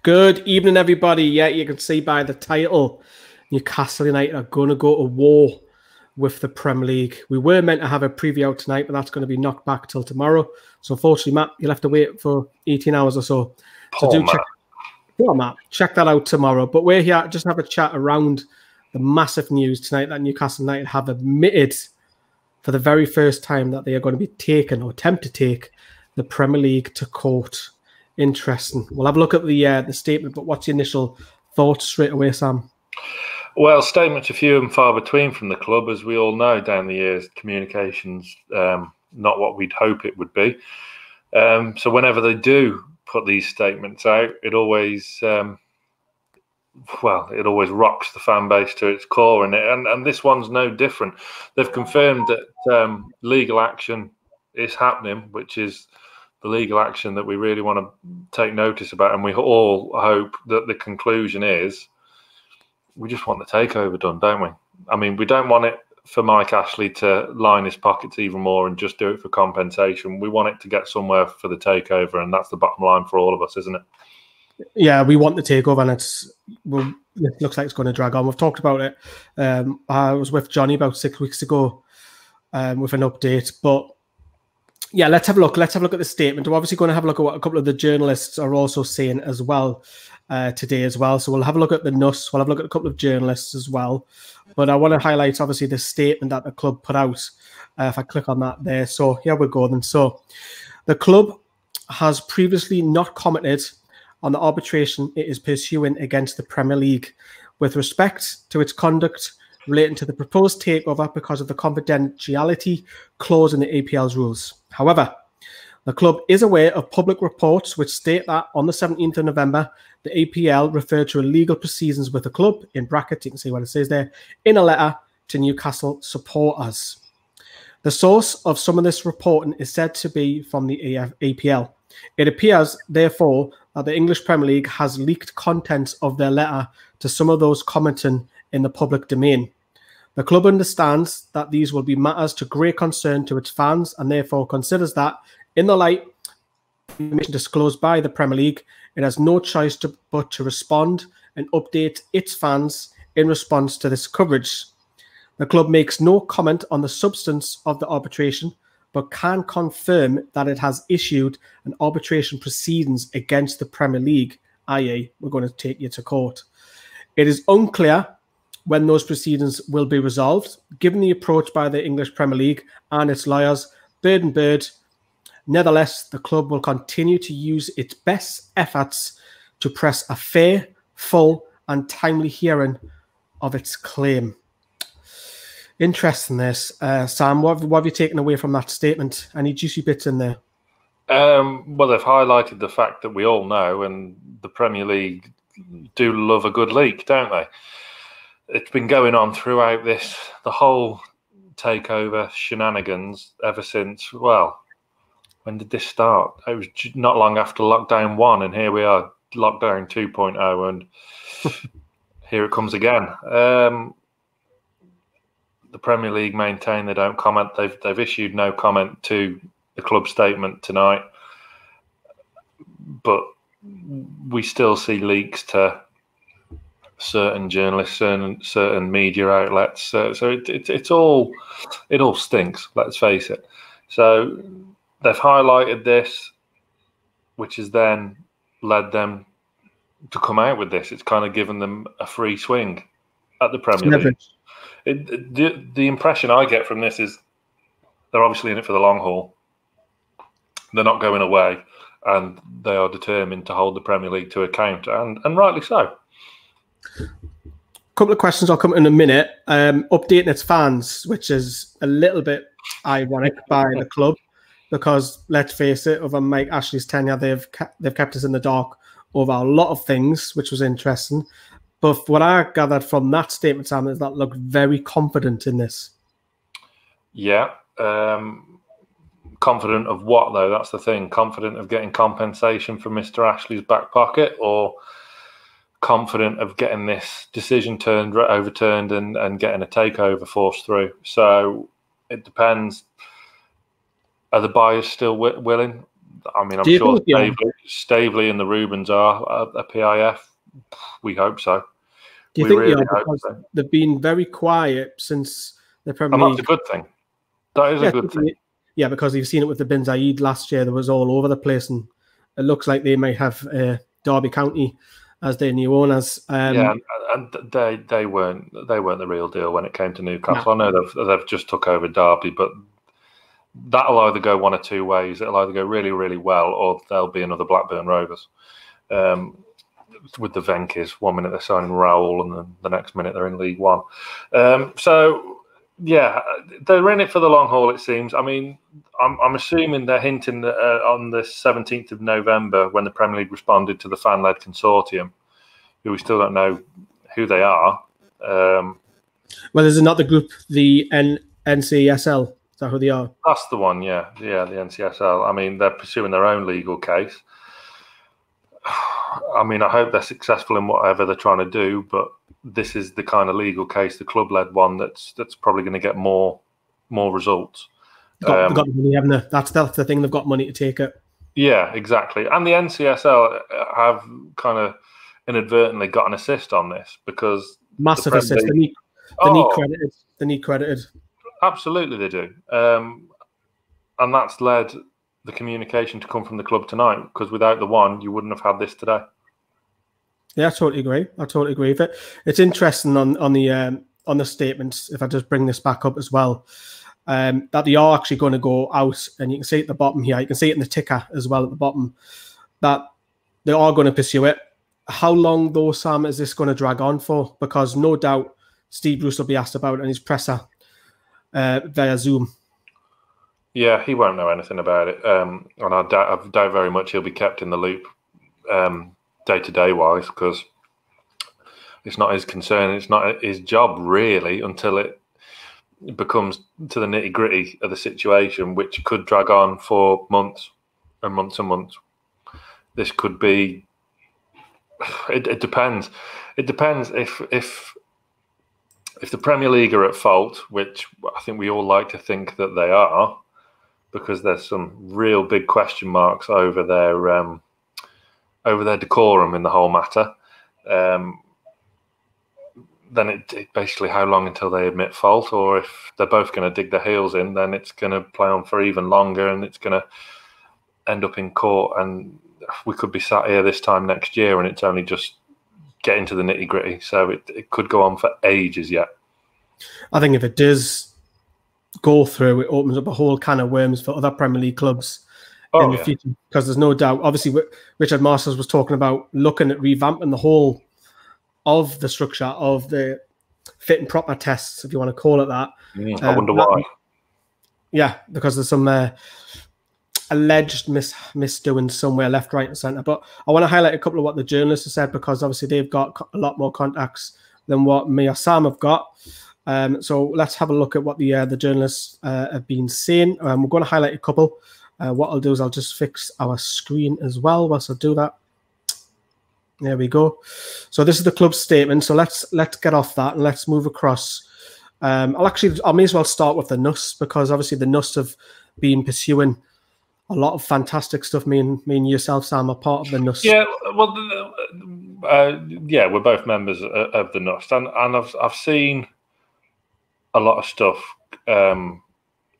Good evening, everybody. Yeah, you can see by the title, Newcastle United are going to go to war with the Premier League. We were meant to have a preview out tonight, but that's going to be knocked back till tomorrow. So unfortunately, Matt, you'll have to wait for 18 hours or so. Poor Matt. Check that out tomorrow. But we're here just to have a chat around the massive news tonight that Newcastle United have admitted for the very first time that they are going to be taking or attempt to take the Premier League to court. Interesting. We'll have a look at the statement, but what's your initial thoughts straight away, Sam? Well, statements are few and far between from the club, as we all know down the years. Communications not what we'd hope it would be. So whenever they do put these statements out, it always rocks the fan base to its core, and this one's no different. They've confirmed that legal action is happening, which is the legal action that we really want to take notice about, and we all hope that the conclusion is we just want the takeover done, don't we? I mean, we don't want it for Mike Ashley to line his pockets even more and just do it for compensation. We want it to get somewhere for the takeover, and that's the bottom line for all of us, isn't it? Yeah, we want the takeover, and it looks like it's going to drag on. We've talked about it. I was with Johnny about 6 weeks ago with an update, but yeah, let's have a look. Let's have a look at the statement. We're obviously going to have a look at what a couple of the journalists are also saying as well today as well. So we'll have a look at the NUS. We'll have a look at a couple of journalists as well. But I want to highlight, obviously, the statement that the club put out. If I click on that there. So here we go then. So the club has previously not commented on the arbitration it is pursuing against the Premier League with respect to its conduct relating to the proposed takeover because of the confidentiality clause in the APL's rules. However, the club is aware of public reports which state that on the 17th of November, the APL referred to illegal proceedings with the club, in brackets, you can see what it says there, in a letter to Newcastle supporters. The source of some of this reporting is said to be from the APL. It appears, therefore, that the English Premier League has leaked contents of their letter to some of those commenting in the public domain. The club understands that these will be matters to great concern to its fans and therefore considers that, in the light of information disclosed by the Premier League, it has no choice but to respond and update its fans in response to this coverage. The club makes no comment on the substance of the arbitration, but can confirm that it has issued an arbitration proceedings against the Premier League, i.e., we're going to take you to court. It is unclear when those proceedings will be resolved, given the approach by the English Premier League and its lawyers, Bird and Bird. Nevertheless, the club will continue to use its best efforts to press a fair, full and timely hearing of its claim. Interesting this. Sam, what have you taken away from that statement? Any juicy bits in there? Well, they've highlighted the fact that we all know, and the Premier League do love a good leak, don't they? It's been going on throughout the whole takeover shenanigans ever since, well, when did this start? It was not long after lockdown 1, and here we are, lockdown 2.0, and here it comes again. The Premier League maintain they don't comment. They've issued no comment to the club statement tonight, but we still see leaks to certain journalists, certain media outlets. So it all stinks. Let's face it. So they've highlighted this, which has then led them to come out with this. It's kind of given them a free swing at the Premier League. The impression I get from this is they're obviously in it for the long haul. They're not going away, and they are determined to hold the Premier League to account, and rightly so. A couple of questions I'll come in a minute. Updating its fans, which is a little bit ironic by the club, because let's face it, over Mike Ashley's tenure, they've kept us in the dark over a lot of things, which was interesting. But what I gathered from that statement, Sam, is that looked very confident in this. Yeah. Confident of what, though? That's the thing. Confident of getting compensation from Mr. Ashley's back pocket, or confident of getting this decision overturned and getting a takeover forced through? So it depends. Are the buyers still willing? I mean, I'm Do you sure think Staveley and the Rubens are a PIF. We hope so. Do you We think they really are? hope Because so. they've been very quiet since the Premier And that's League. a good thing. That is a good thing. Yeah, because you've seen it with the Bin Zayed last year. There was all over the place, and it looks like they might have Derby County as their new owners. Yeah, and they weren't the real deal when it came to Newcastle. No. I know they've just took over Derby, but that'll either go one or two ways. It'll either go really, really well, or there'll be another Blackburn Rovers. With the Venkis, 1 minute they're signing Raoul, and then the next minute they're in League One. So yeah, they're in it for the long haul. It seems. I mean, I'm assuming they're hinting that on the 17th of November, when the Premier League responded to the fan-led consortium, who we still don't know who they are. Well, there's another group, the NCSL. Is that who they are? That's the one, yeah, the NCSL. I mean, they're pursuing their own legal case. I mean, I hope they're successful in whatever they're trying to do, but this is the kind of legal case, the club-led one, that's probably going to get more results. They've got money, haven't they? That's the thing. They've got money to take it. Yeah, exactly. And the NCSL have kind of inadvertently got an assist on this, because massive assist. They need credited. They need credited. Absolutely, they do. And that's led the communication to come from the club tonight, because without the one, you wouldn't have had this today. Yeah, I totally agree. With it. It's interesting on the statements, if I just bring this back up as well, that they are actually going to go out, and you can see at the bottom here, you can see it in the ticker as well at the bottom, that they are going to pursue it. How long though, Sam, is this going to drag on for? Because no doubt Steve Bruce will be asked about it in his presser via Zoom. Yeah, he won't know anything about it, and I doubt very much he'll be kept in the loop day-to-day wise, because it's not his concern, it's not his job really, until it becomes to the nitty-gritty of the situation, which could drag on for months and months and months. This could be. It depends. It depends if the Premier League are at fault, which I think we all like to think that they are, because there's some real big question marks over their decorum in the whole matter. Then it basically, how long until they admit fault, or if they're both going to dig their heels in, then it's going to play on for even longer, and it's going to end up in court, and we could be sat here this time next year, and it's only just getting to the nitty gritty. So it could go on for ages yet. I think if it does go through, it opens up a whole can of worms for other Premier League clubs in the future, because there's no doubt. Obviously, Richard Masters was talking about looking at revamping the whole of the structure of the fit and proper tests, if you want to call it that. I wonder why. Yeah, because there's some alleged misdoing somewhere, left, right, and centre. But I want to highlight a couple of what the journalists have said, because obviously they've got a lot more contacts than what me or Sam have got. So let's have a look at what the journalists have been saying. We're going to highlight a couple. What I'll do is I'll just fix our screen as well whilst I do that. There we go. So this is the club's statement. So let's get off that and let's move across. I may as well start with the NUS, because obviously the NUS have been pursuing a lot of fantastic stuff. Me and yourself, Sam, are part of the NUS. Yeah, well, we're both members of the NUS, and I've seen a lot of stuff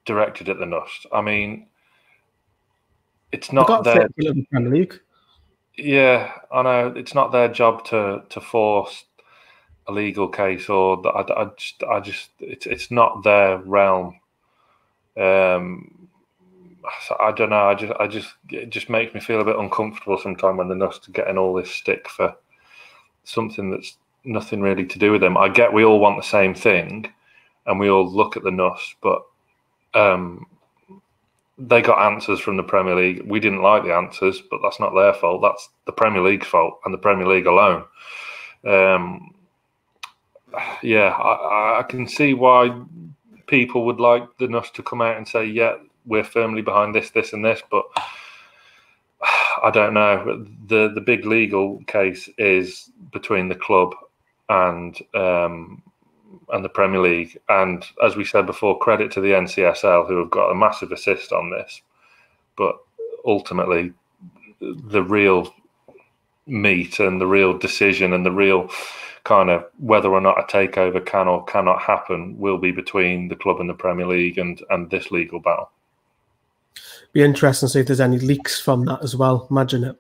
directed at the NUS. I mean, it's not their Premier League. Yeah, I know it's not their job to force a legal case, or it's not their realm. I don't know. It just makes me feel a bit uncomfortable sometimes when the NUS are getting all this stick for something that's nothing really to do with them. I get we all want the same thing, and we all look at the NUS, but they got answers from the Premier League. We didn't like the answers, but that's not their fault. That's the Premier League's fault, and the Premier League alone. I can see why people would like the NUS to come out and say, yeah, we're firmly behind this, this, and this, but I don't know. The big legal case is between the club and the Premier League. And as we said before, credit to the NCSL, who have got a massive assist on this. But ultimately the real meat and the real decision and the real kind of whether or not a takeover can or cannot happen will be between the club and the Premier League and this legal battle. Be interesting to see if there's any leaks from that as well. Imagine it.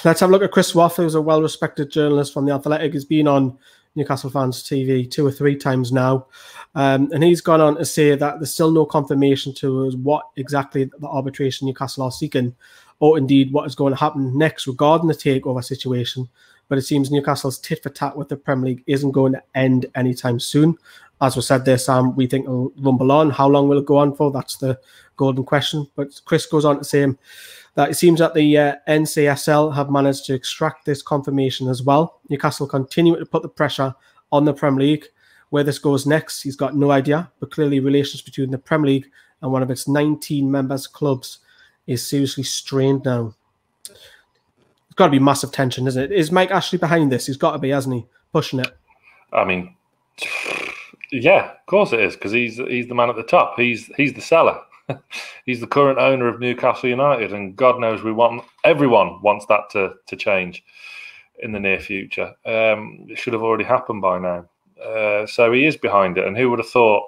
Let's have a look at Chris Waff, who's a well-respected journalist from The Athletic. He's been on Newcastle Fans TV 2 or 3 times now. And he's gone on to say that there's still no confirmation to what exactly the arbitration Newcastle are seeking, or indeed what is going to happen next regarding the takeover situation. But it seems Newcastle's tit-for-tat with the Premier League isn't going to end anytime soon. As we said there, Sam, we think it'll rumble on. How long will it go on for? That's the golden question. But Chris goes on to say that it seems that the NCSL have managed to extract this confirmation as well. Newcastle continue to put the pressure on the Premier League. Where this goes next, he's got no idea. But clearly relations between the Premier League and one of its 19 members clubs is seriously strained now. It's got to be massive tension, isn't it? Is Mike Ashley behind this? He's got to be, hasn't he? Pushing it. I mean, yeah, of course it is, because he's the man at the top. He's the seller. He's the current owner of Newcastle United, and God knows everyone wants that to change in the near future. It should have already happened by now. So he is behind it, and who would have thought?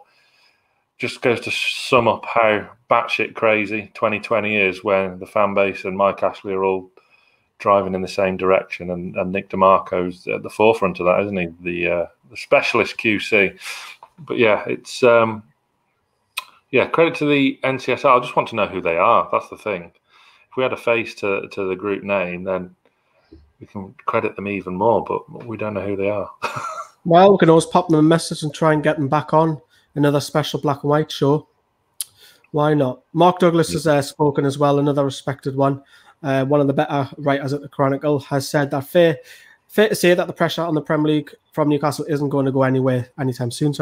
Just goes to sum up how batshit crazy 2020 is when the fan base and Mike Ashley are all driving in the same direction, and Nick DeMarco's at the forefront of that, isn't he? The specialist QC. But yeah, it's credit to the NCSL. I just want to know who they are. That's the thing. If we had a face to the group name, then we can credit them even more, but we don't know who they are. Well, we can always pop them a message and try and get them back on another special black and white show. Why not? Mark Douglas has spoken as well, another respected one. One of the better writers at the Chronicle has said that fair to say that the pressure on the Premier League from Newcastle isn't going to go anywhere anytime soon.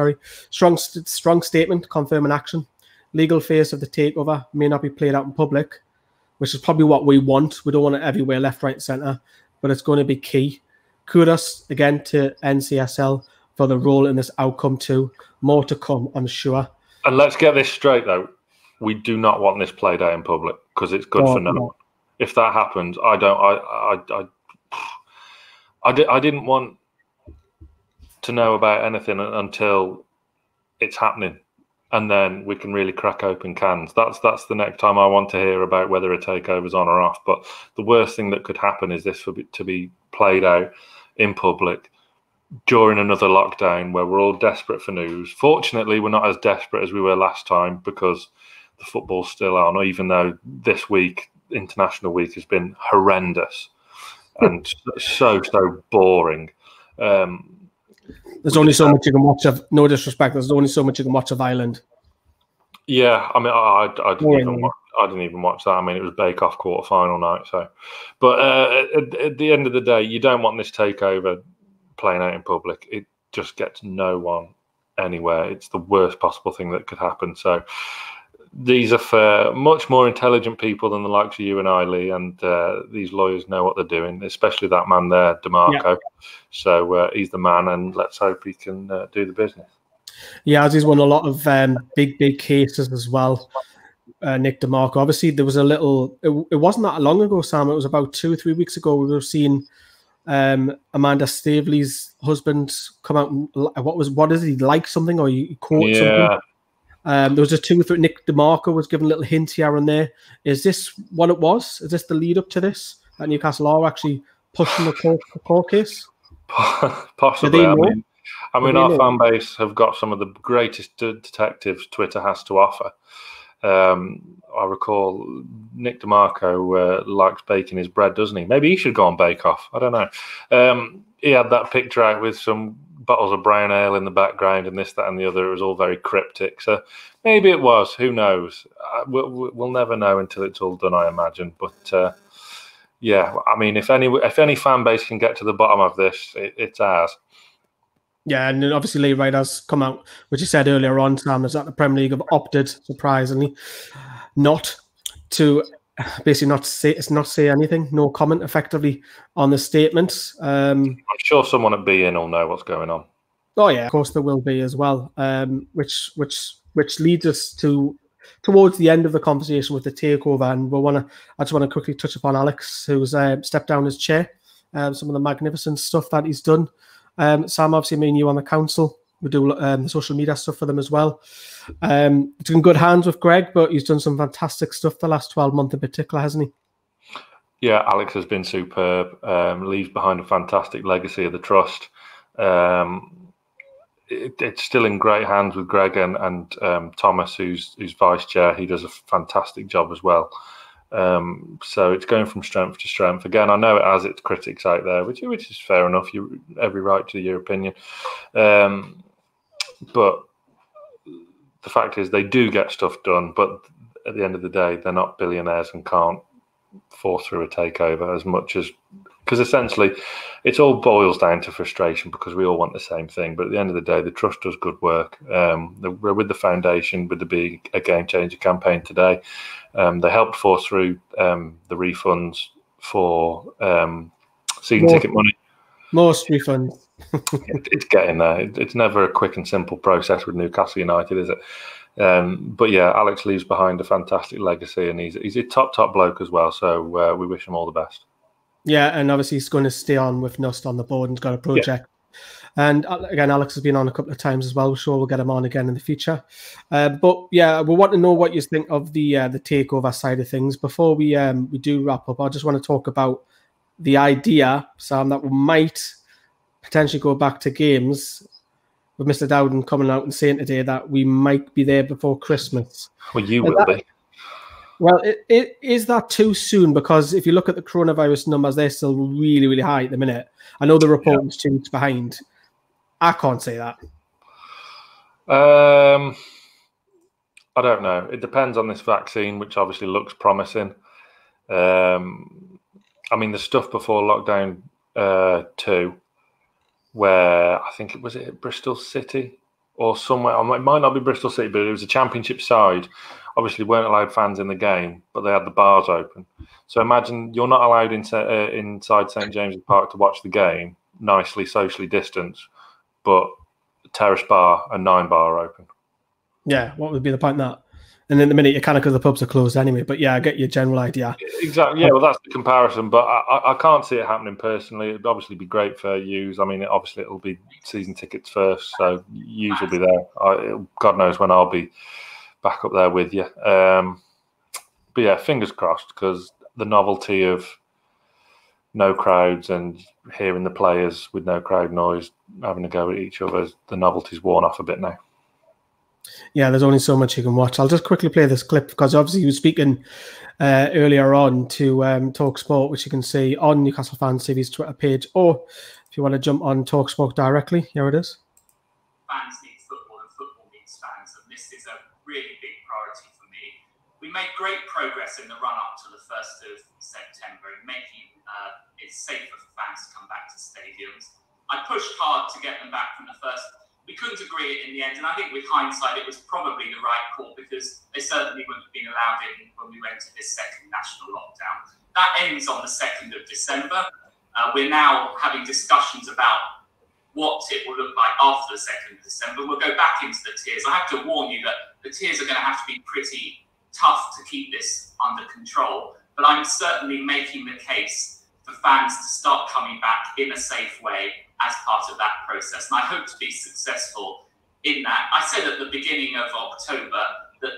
Strong statement, confirming action. Legal phase of the takeover may not be played out in public, which is probably what we want. We don't want it everywhere, left, right, centre, but it's going to be key. Kudos again to NCSL for the role in this outcome too. More to come, I'm sure. And let's get this straight though. We do not want this played out in public because it's good for no one. If that happens, I didn't want to know about anything until it's happening, and then we can really crack open cans. That's the next time I want to hear about whether a takeover's on or off. But the worst thing that could happen is this to be played out in public during another lockdown where we're all desperate for news. Fortunately, we're not as desperate as we were last time because the football's still on, even though this week, International Week, has been horrendous and so boring. There's only so much you can watch of, no disrespect, there's only so much you can watch of Ireland. Yeah, I mean, I didn't even watch that. I mean, it was Bake Off quarter-final night. So, but at the end of the day, you don't want this takeover playing out in public. It just gets no one anywhere. It's the worst possible thing that could happen. So these are for much more intelligent people than the likes of you and I, Lee, and these lawyers know what they're doing, especially that man there, DeMarco. Yeah. So he's the man, and let's hope he can do the business. Yeah, as he's won a lot of big cases as well, Nick DeMarco. Obviously, there was a little... It wasn't that long ago, Sam. It was about 2 or 3 weeks ago. We were seeing Amanda Staveley's husband come out. What is he, like something, or he caught something? There was just 2 or 3. Nick DeMarco was giving little hints here and there. Is this what it was? Is this the lead up to this? That Newcastle are actually pushing the court case? Possibly. I mean, our fan base have got some of the greatest detectives Twitter has to offer. I recall Nick DeMarco likes baking his bread, doesn't he? Maybe he should go on Bake Off. I don't know. He had that picture out with some bottles of brown ale in the background and this, that, and the other. It was all very cryptic. So maybe it was. Who knows? We'll never know until it's all done, I imagine. But yeah, I mean, if any fan base can get to the bottom of this, it's ours. Yeah, and then obviously Lee Wright has come out, which you said earlier on, Sam, is that the Premier League have opted, surprisingly, not to basically not say anything, no comment effectively on the statements. I'm sure someone at BN will know what's going on. Oh yeah, of course there will be as well. Which leads us to towards the end of the conversation with the takeover, and I just want to quickly touch upon Alex, who's stepped down his chair. Some of the magnificent stuff that he's done. Sam, obviously, me and you on the council, we do the social media stuff for them as well. It's in good hands with Greg, but he's done some fantastic stuff the last 12 months in particular, hasn't he? Yeah, Alex has been superb. Leaves behind a fantastic legacy of the trust. It's still in great hands with Greg and Thomas, who's vice chair. He does a fantastic job as well. So it's going from strength to strength. Again, I know it has its critics out there, which is fair enough. You every right to your opinion. But the fact is, they do get stuff done. But at the end of the day, they're not billionaires and can't force through a takeover as much as, because essentially it all boils down to frustration because we all want the same thing. But at the end of the day, the trust does good work. We're with the foundation with the Be a Game Changer campaign today. They helped force through the refunds for season ticket money. Most refunds. It's getting there. It's never a quick and simple process with Newcastle United, is it? But yeah, Alex leaves behind a fantastic legacy, and he's a top bloke as well. So we wish him all the best. Yeah, and obviously he's going to stay on with Nust on the board and he's got a project. Yeah. And again, Alex has been on a couple of times as well. Sure, we'll get him on again in the future. But yeah, we want to know what you think of the takeover side of things. Before we do wrap up, I just want to talk about the idea, Sam, that we might potentially go back to games with Mr. Dowden coming out and saying today that we might be there before Christmas. Well, you will be. Well, is that too soon? Because if you look at the coronavirus numbers, they're still really, really high at the minute. I know the reporting's 2 weeks behind. I can't say that. I don't know. It depends on this vaccine, which obviously looks promising. I mean, the stuff before lockdown 2, where I think it was at Bristol City or somewhere. It might not be Bristol City, but it was a championship side. Obviously, weren't allowed fans in the game, but they had the bars open. So imagine you're not allowed inside St James's Park to watch the game, nicely socially distanced, but terrace bar and 9 bar are open. Yeah, what would be the point of that? And in the minute you kind of, because the pubs are closed anyway. But yeah, I get your general idea. Exactly. Yeah, well, that's the comparison. But I can't see it happening personally. It'd obviously be great for yous. I mean, obviously it'll be season tickets first, so yous will be there. God knows when I'll be back up there with you. But yeah, fingers crossed, because the novelty of no crowds and hearing the players with no crowd noise having a go at each other, the novelty's worn off a bit now. Yeah, there's only so much you can watch. I'll just quickly play this clip because obviously you were speaking earlier on to Talk Sport, which you can see on Newcastle Fans TV's Twitter page, or if you want to jump on Talk Sport directly, here it is. Fans need football and football needs fans, and this is a really big priority for me. We made great progress in the run-up to the 1st of September in making it safer for fans to come back to stadiums. I pushed hard to get them back from the first. We couldn't agree it in the end, and I think with hindsight, it was probably the right call because they certainly wouldn't have been allowed in when we went to this second national lockdown. That ends on the 2nd of December. We're now having discussions about what it will look like after the 2nd of December. We'll go back into the tiers. I have to warn you that the tiers are going to have to be pretty tough to keep this under control, but I'm certainly making the case for fans to start coming back in a safe way as part of that process. And I hope to be successful in that. I said at the beginning of October that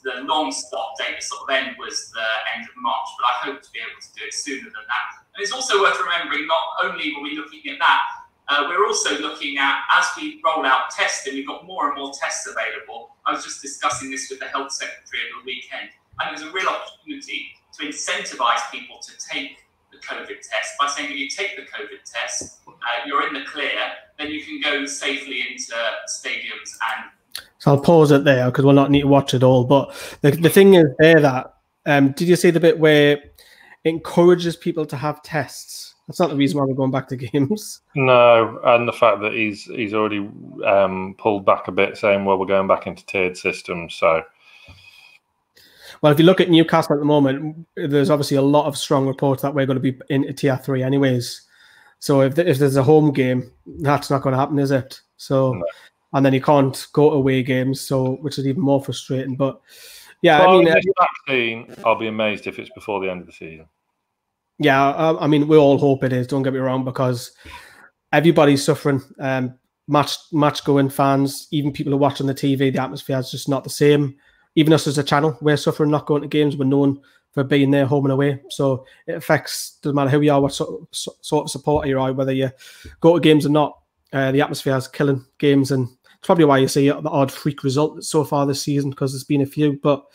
the non-stop date, the sort of end, was the end of March, but I hope to be able to do it sooner than that. And it's also worth remembering, not only were we looking at that, we're also looking at, as we roll out testing, we've got more and more tests available. I was just discussing this with the Health Secretary over the weekend. And there's a real opportunity to incentivise people to take the COVID test by saying if you take the COVID test, you're in the clear, then you can go safely into stadiums. And so I'll pause it there because we'll not need to watch it all. But the thing is there that, did you see the bit where it encourages people to have tests? That's not the reason why we're going back to games. No, and the fact that he's already pulled back a bit, saying, well, we're going back into tiered systems, so... Well, if you look at Newcastle at the moment, there's obviously a lot of strong reports that we're going to be into Tier 3 anyways. So if there's a home game, that's not going to happen, is it? So, no. And then you can't go to away games, so which is even more frustrating. But Yeah, I mean, this vaccine, I'll be amazed if it's before the end of the season. Yeah, I mean, we all hope it is. Don't get me wrong, because everybody's suffering. Match going fans, even people who watch on the TV, the atmosphere is just not the same. Even us as a channel, we're suffering not going to games. We're known for being there home and away. So it affects, doesn't matter who you are, what sort of supporter you are, whether you go to games or not. The atmosphere is killing games, and it's probably why you see the odd freak result so far this season, because there's been a few. But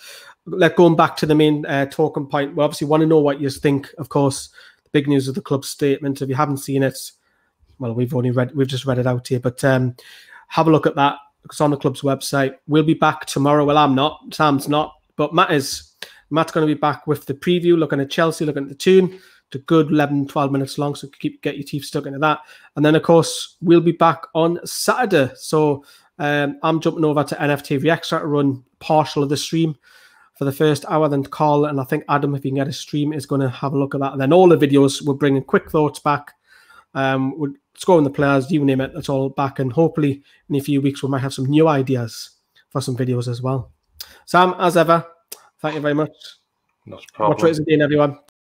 going back to the main talking point, we obviously want to know what you think. Of course, the big news of the club statement. If you haven't seen it, well, we've just read it out here, but have a look at that. It's on the club's website. We'll be back tomorrow. Well, I'm not. Sam's not, but Matt is. Matt's going to be back with the preview, looking at Chelsea, looking at the tune. It's a good 11, 12 minutes long, so get your teeth stuck into that. And then, of course, we'll be back on Saturday. So I'm jumping over to NFT Reacts to run partial of the stream for the first hour. Then Carl and I think Adam, if you can get a stream, is going to have a look at that. And then all the videos, we're bringing quick thoughts back. We're scoring the players, you name it, that's all back. And hopefully in a few weeks, we might have some new ideas for some videos as well. Sam, as ever, thank you very much. No problem. Watch Rates again, everyone.